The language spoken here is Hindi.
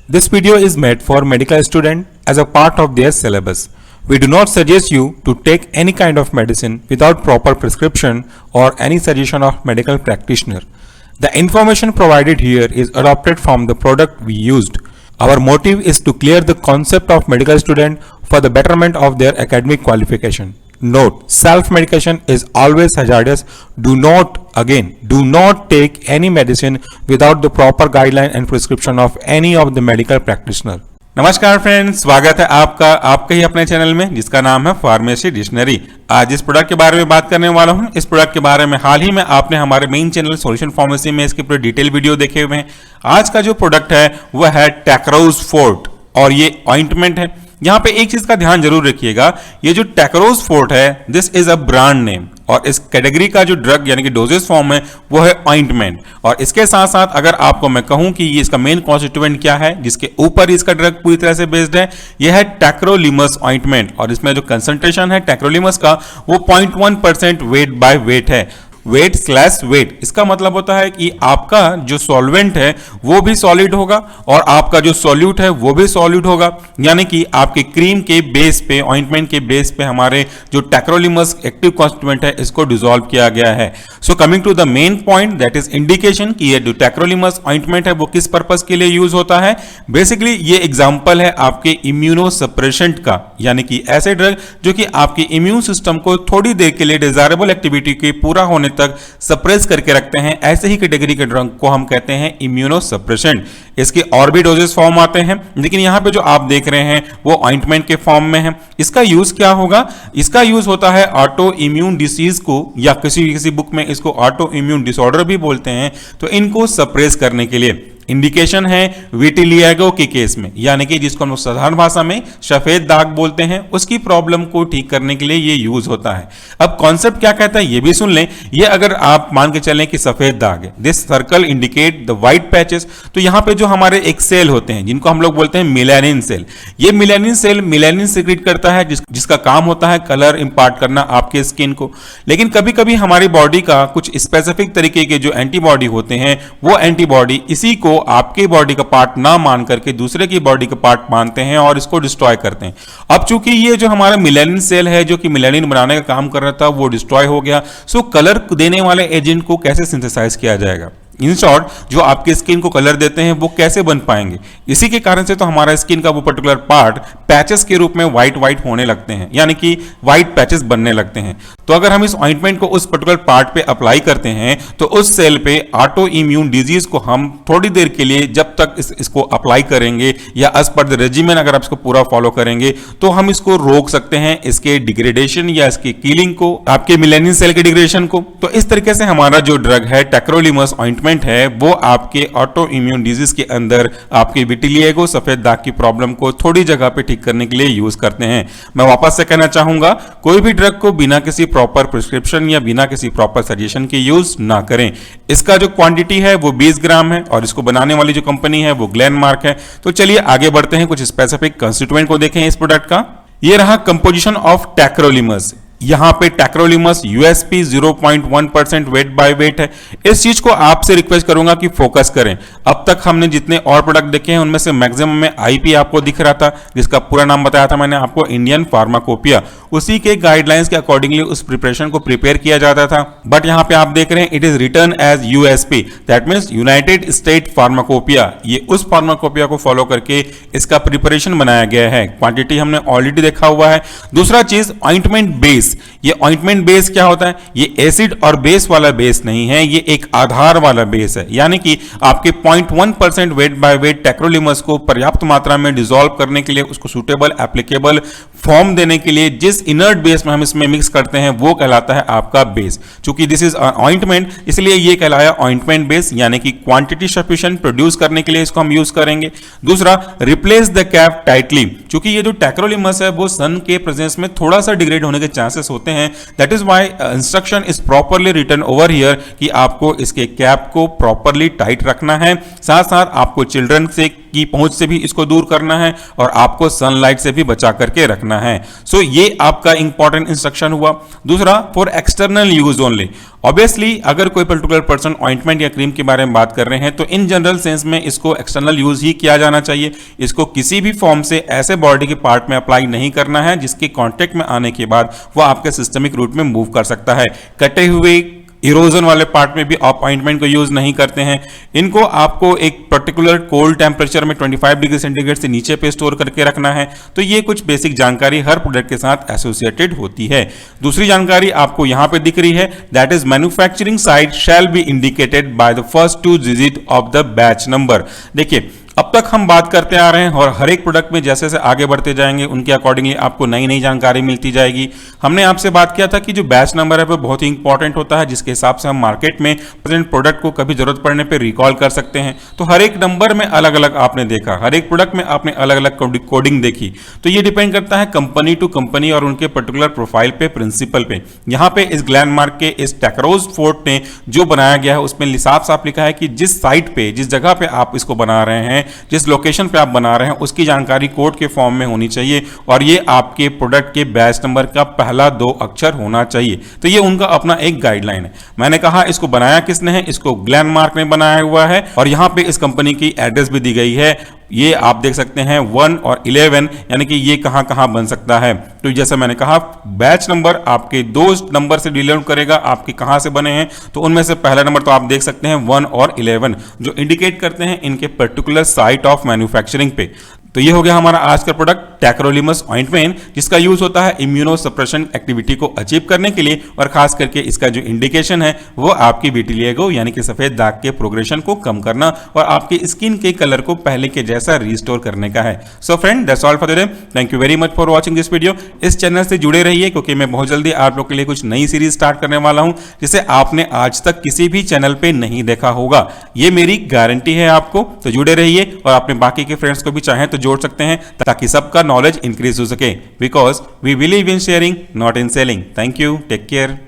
This video is made for medical students as a part of their syllabus. We do not suggest you to take any kind of medicine without proper prescription or any suggestion of medical practitioner. The information provided here is adopted from the product we used. Our motive is to clear the concept of medical student for the betterment of their academic qualification. Note, self-medication is always hazardous. Do not take any medicine without the proper guideline and prescription of any of the medical practitioner. नमस्कार फ्रेंड्स, स्वागत है आपका आपके ही अपने चैनल में जिसका नाम है फार्मेसी डिक्शनरी। आज इस प्रोडक्ट के बारे में बात करने वाला हूं। इस प्रोडक्ट के बारे में हाल ही में आपने हमारे मेन चैनल सॉल्यूशन फार्मेसी में इसके पूरे डिटेल वीडियो देखे हुए हैं। आज का जो प्रोडक्ट है वह है टैक्रोज फोर्ट और ये ऑइंटमेंट है। यहाँ पे एक चीज का ध्यान जरूर रखिएगा, ये जो टैक्रोज फोर्ट है this is a brand name और इस कैटेगरी का जो ड्रग यानी कि डोजेस फॉर्म है वो है ऑइंटमेंट। और इसके साथ साथ अगर आपको मैं कहूं कि ये इसका मेन कॉन्स्टिट्यूएंट क्या है जिसके ऊपर इसका ड्रग पूरी तरह से बेस्ड है, यह है टैक्रोलिमस ऑइंटमेंट और इसमें जो कंसंट्रेशन है टैक्रोलिमस का वो 0.1% वेट बाय वेट है। वेट इसका मतलब होता है कि आपका जो सॉल्वेंट है वो भी सॉलिड होगा और आपका जो सॉल्यूट है वो भी सॉलिड होगा, यानी कि आपके क्रीम के बेस पे ऑइंटमेंट के बेस पे हमारे जो टैक्रोलिमस एक्टिव कॉन्स्टिट्यूएंट है इसको डिसॉल्व किया गया है। So coming to the main point, that is indication कि ये जो टैक्रोलिमस ऑइंटमेंट है वो किस पर्पस के लिए यूज होता है। बेसिकली ये एग्जांपल है आपके इम्यूनो सप्रेशेंट का, यानी कि ऐसे ड्रग जो कि आपके इम्यून सिस्टम को थोड़ी देर के लिए डिजायरेबल एक्टिविटी के पूरा होने तक सप्रेस करके रखते हैं। ऐसे ही कैटेगरी के ड्रग को हम कहते हैं इम्यूनो सप्रेशेंट। इसके और भी डोजेस फॉर्म आते हैं, लेकिन यहां पे जो आप देख रहे हैं वो ऑइंटमेंट के फॉर्म में है। इसका यूज क्या होगा? इसका यूज होता है ऑटो इम्यून डिसीज को, या किसी बुक में इसको ऑटो इम्यून डिसऑर्डर भी बोलते हैं, तो इनको सप्रेस करने के लिए। इंडिकेशन है विटिलिगो के केस में, यानी कि जिसको हम साधारण भाषा में सफेद दाग बोलते हैं, उसकी प्रॉब्लम को ठीक करने के लिए ये यूज होता है। अब कॉन्सेप्ट क्या कहता है ये भी सुन लें। ये अगर आप मान के चलें कि सफेद दाग है, this circle indicate the white patches, तो यहां पे जो हमारे एक सेल होते हैं जिनको हम लोग बोलते हैं मिलेनिन सेल, ये मिलेनिन सेल मिलेनिन सीक्रेट करता है जिसका काम होता है कलर इंपार्ट करना आपके स्किन को। लेकिन कभी कभी हमारी बॉडी का कुछ स्पेसिफिक तरीके के जो एंटीबॉडी होते हैं वो एंटीबॉडी इसी को आपके बॉडी का पार्ट ना मान करके दूसरे की बॉडी का पार्ट मानते हैं और इसको डिस्ट्रॉय करते हैं। अब चूंकि ये जो हमारा मिलेनिन सेल है जो कि मिलेनिन बनाने का काम कर रहा था वो डिस्ट्रॉय हो गया, सो कलर देने वाले एजेंट को कैसे सिंथेसाइज किया जाएगा? इन शॉर्ट, जो आपके स्किन को कलर देते हैं वो कैसे बन पाएंगे? इसी के कारण से तो हमारा स्किन का वो पर्टिकुलर पार्ट पैचेस के रूप में व्हाइट होने लगते हैं, यानी कि व्हाइट पैचेस बनने लगते हैं। तो अगर हम इस ऑइंटमेंट को उस पर्टिकुलर पार्ट पे अप्लाई करते हैं तो उस सेल पे ऑटो इम्यून डिजीज को हम थोड़ी देर के लिए, जब तक इसको अप्लाई करेंगे या एज पर द रेजिमेन अगर आप इसको पूरा फॉलो करेंगे तो हम इसको रोक सकते हैं, इसके डिग्रेडेशन या इसकी किलिंग को, आपके मिलेनिन सेल के डिग्रेडेशन को। तो इस तरीके से हमारा जो ड्रग है टैक्रोलिमस ऑइंटमेंट है वो आपके ऑटो इम्यून डिजीज के अंदर आपके विटिलिगो सफेद दाग की प्रॉब्लम को थोड़ी जगह पे ठीक करने के लिए यूज करते हैं। मैं वापस से कहना चाहूंगा, कोई भी ड्रग को बिना किसी प्रॉपर प्रिस्क्रिप्शन या बिना किसी प्रॉपर सजेशन के यूज ना करें। इसका जो क्वांटिटी है वो 20 ग्राम है और इसको बनाने वाली जो कंपनी है वो ग्लेनमार्क है। तो चलिए आगे बढ़ते हैं, कुछ स्पेसिफिक कंस्टिट्यूएंट को देखें इस प्रोडक्ट का। ये रहा कंपोजिशन ऑफ टैक्रोलिमस। यहां पे tacrolimus USP 0.1% weight by weight है। इस चीज को आपसे रिक्वेस्ट करूंगा कि फोकस करें। अब तक हमने जितने और प्रोडक्ट देखे हैं उनमें से मैक्सिमम में आईपी आपको दिख रहा था, जिसका पूरा नाम बताया था मैंने आपको, इंडियन फार्माकोपिया। उसी के गाइडलाइंस के अकॉर्डिंगली उस प्रिपरेशन को प्रिपेयर किया जाता था। बट यहां पे आप देख रहे हैं it is written as USP, that means United State pharmacopoeia. ये उस फार्माकोपिया को फॉलो करके इसका प्रिपरेशन बनाया गया है। क्वांटिटी हमने ऑलरेडी देखा हुआ है। दूसरा चीज ऑइंटमेंट बेस। ये ऑइंटमेंट बेस क्या होता है? ये एसिड और बेस वाला बेस नहीं है, ये एक आधार वाला बेस है, यानी कि आपके 0.1% वेट बाय वेट टैक्रोलिमस को पर्याप्त मात्रा में डिसॉल्व करने के लिए, उसको सूटेबल एप्लीकेबल फॉर्म देने के लिए जिस इनर्ट बेस में हम इसमें मिक्स करते हैं वो कहलाता है आपका बेस। चूंकि दिस इज ऑइंटमेंट इसलिए ये कहलाया ऑइंटमेंट बेस, यानी कि क्वांटिटी सफिशिएंट प्रोड्यूस करने के लिए इसको हम यूज करेंगे। दूसरा, रिप्लेस द कैप टाइटली। चूंकि ये जो टैक्रोलिमस है वो सन के प्रेजेंस में थोड़ा सा डिग्रेड होने के चांसेस होते हैं, that is why instruction is properly written over here कि आपको इसके कैप को प्रॉपरली टाइट रखना है। साथ साथ आपको चिल्ड्रन से की पहुंच से भी इसको दूर करना है और आपको सनलाइट से भी बचा करके रखना है। सो ये आपका इंपॉर्टेंट इंस्ट्रक्शन हुआ। दूसरा, for external use only. Obviously अगर कोई पर्टिकुलर पर्सन ऑइंटमेंट या क्रीम के बारे में बात कर रहे हैं तो इन जनरल सेंस में इसको एक्सटर्नल यूज ही किया जाना चाहिए। इसको किसी भी फॉर्म से ऐसे बॉडी के पार्ट में अप्लाई नहीं करना है जिसके कांटेक्ट में आने के बाद वो आपके सिस्टमिक रूट में मूव कर सकता है। कटे हुए इरोजन वाले पार्ट में भी आप ऑइंटमेंट को यूज नहीं करते हैं। इनको आपको एक पर्टिकुलर कोल्ड टेम्परेचर में 25 डिग्री सेंटीग्रेड से नीचे पे स्टोर करके रखना है। तो ये कुछ बेसिक जानकारी हर प्रोडक्ट के साथ एसोसिएटेड होती है। दूसरी जानकारी आपको यहां पे दिख रही है, that is manufacturing site shall be indicated by the first 2 digit of the batch number. देखिए, अब तक हम बात करते आ रहे हैं और हर एक प्रोडक्ट में जैसे जैसे आगे बढ़ते जाएंगे उनके अकॉर्डिंगली आपको नई नई जानकारी मिलती जाएगी। हमने आपसे बात किया था कि जो बैच नंबर है वो बहुत ही इंपॉर्टेंट होता है, जिसके हिसाब से हम मार्केट में प्रेजेंट प्रोडक्ट को कभी जरूरत पड़ने पे रिकॉल कर सकते हैं। तो हर एक नंबर में अलग अलग आपने देखा, हर एक प्रोडक्ट में आपने अलग अलग कोडिंग देखी। तो ये डिपेंड करता है कंपनी टू कंपनी और उनके पर्टिकुलर प्रोफाइल पे, प्रिंसिपल पे। यहाँ पे इस ग्लैनमार्क के इस टैक्रोज फोर्ट ने जो बनाया गया है उसमें साफ साफ लिखा है कि जिस साइट पे, जिस जगह पे आप इसको बना रहे हैं, जिस लोकेशन पे आप बना रहे हैं, उसकी जानकारी कोड के फॉर्म में होनी चाहिए और ये आपके प्रोडक्ट के बैच नंबर का पहला 2 अक्षर होना चाहिए। तो ये उनका अपना एक गाइडलाइन है। मैंने कहा इसको बनाया किसने है, इसको ग्लैनमार्क ने बनाया हुआ है और यहां पे इस कंपनी की एड्रेस भी दी गई है। ये आप देख सकते हैं 1 और 11, यानी कि ये कहां कहां बन सकता है। तो जैसे मैंने कहा, बैच नंबर आपके 2 नंबर से डिनोट करेगा आपके कहां से बने हैं। तो उनमें से पहला नंबर तो आप देख सकते हैं 1 और 11, जो इंडिकेट करते हैं इनके पर्टिकुलर साइट ऑफ मैन्युफैक्चरिंग पे। तो ये हो गया हमारा आज का प्रोडक्ट टैक्रोलिमस ऑइंटमेंट, जिसका यूज होता है इम्यूनो सप्रेशन एक्टिविटी को अचीव करने के लिए और खास करके इसका जो इंडिकेशन है वो आपकी विटिलिगो यानी कि सफेद दाग के प्रोग्रेशन को कम करना और आपके स्किन के कलर को पहले के जैसा रिस्टोर करने का है। So friend, that's all for today. Thank you very much for watching this video. इस चैनल से जुड़े रहिए क्योंकि मैं बहुत जल्दी आप लोग के लिए कुछ नई सीरीज स्टार्ट करने वाला हूं जिसे आपने आज तक किसी भी चैनल पे नहीं देखा होगा। ये मेरी गारंटी है आपको। तो जुड़े रहिए और अपने बाकी के फ्रेंड्स को भी चाहें तो जोड़ सकते हैं ताकि सबका नॉलेज इंक्रीज हो सके, because we believe in sharing not in selling. Thank you, take care.